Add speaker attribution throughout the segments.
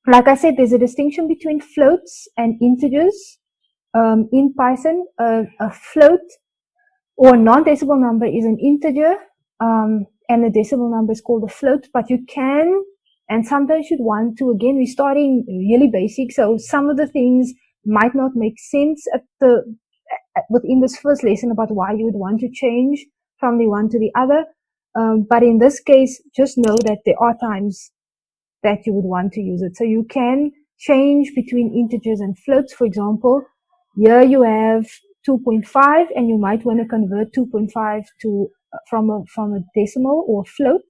Speaker 1: like I said, there's a distinction between floats and integers. In Python, a float or a non-decimal number is an integer, and a decimal number is called a float. But you can, and sometimes you'd want to, again, we're starting really basic, so some of the things might not make sense within this first lesson about why you would want to change from the one to the other. But in this case, just know that there are times that you would want to use it. So you can change between integers and floats. For example, here you have 2.5, and you might want to convert 2.5 to from a decimal or float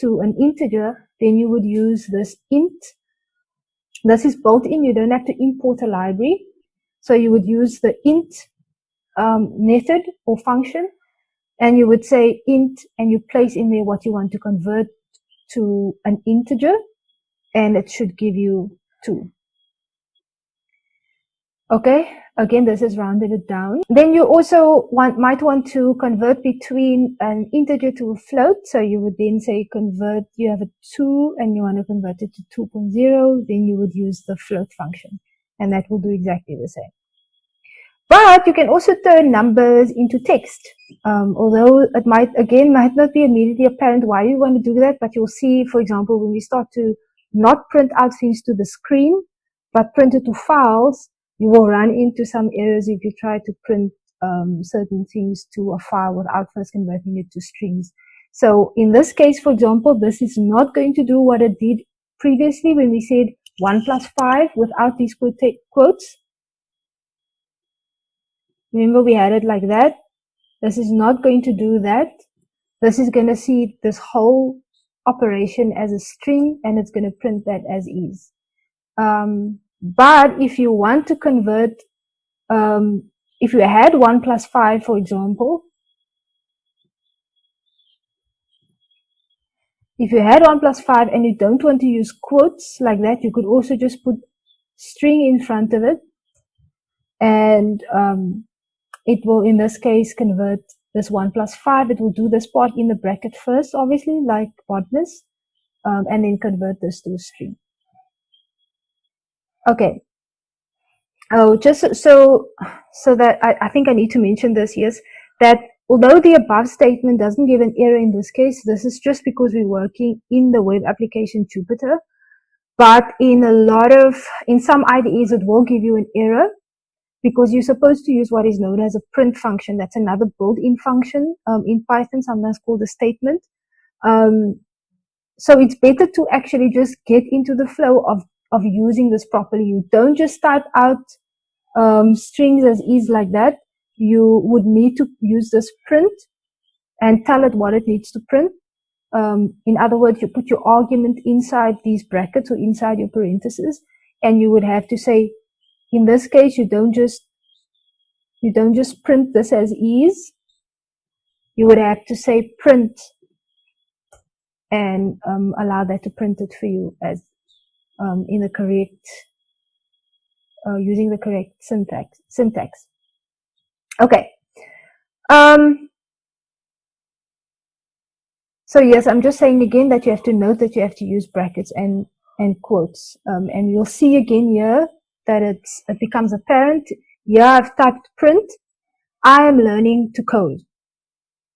Speaker 1: to an integer. Then you would use this int. This is built in. You don't have to import a library. So you would use the int method or function, and you would say int, and you place in there what you want to convert to an integer, and it should give you 2. Okay, again, this is rounded it down. Then you also might want to convert between an integer to a float. So you would then say convert, you have a 2 and you want to convert it to 2.0, then you would use the float function, and that will do exactly the same. But you can also turn numbers into text, although it might not be immediately apparent why you want to do that, but you'll see, for example, when we start to not print out things to the screen, but print it to files, you will run into some errors if you try to print certain things to a file without first converting it to strings. So in this case, for example, this is not going to do what it did previously when we said 1 plus 5 without these quotes. Remember, we had it like that. This is not going to do that. This is going to see this whole operation as a string, and it's going to print that as is. But if you want to convert, if you had 1 plus 5, for example, if you had 1 plus 5 and you don't want to use quotes like that, you could also just put string in front of it, and it will, in this case, convert this 1 plus 5. It will do this part in the bracket first, obviously, like botness, and then convert this to a string. Okay. Oh, just so that I think I need to mention this, yes, that although the above statement doesn't give an error in this case, this is just because we're working in the web application Jupyter. But in some IDEs, it will give you an error, because you're supposed to use what is known as a print function. That's another built-in function in Python, sometimes called a statement. So it's better to actually just get into the flow of using this properly. You don't just type out strings as is like that. You would need to use this print and tell it what it needs to print. In other words, you put your argument inside these brackets or inside your parentheses, and you would have to say, in this case, you don't just print this as is. You would have to say print and allow that to print it for you as in the correct, using the correct syntax. Okay. So yes, I'm just saying again that you have to note that you have to use brackets and quotes, and you'll see again here that it becomes apparent. Here I've typed print. I am learning to code.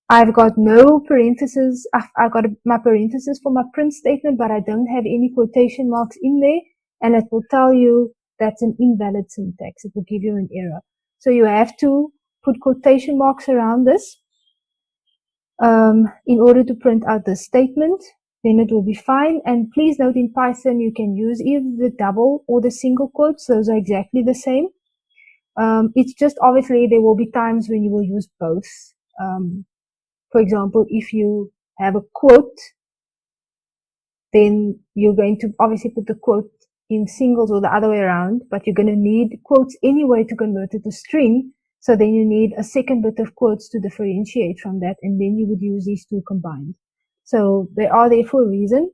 Speaker 1: I've got no parentheses. I've got my parentheses for my print statement, but I don't have any quotation marks in there, and it will tell you that's an invalid syntax. It will give you an error. So you have to put quotation marks around this in order to print out the statement. Then it will be fine. And please note, in Python, you can use either the double or the single quotes. Those are exactly the same. It's just obviously there will be times when you will use both. For example, if you have a quote, then you're going to obviously put the quote in singles or the other way around, but you're going to need quotes anyway to convert it to string. So then you need a second bit of quotes to differentiate from that, and then you would use these two combined. So they are there for a reason.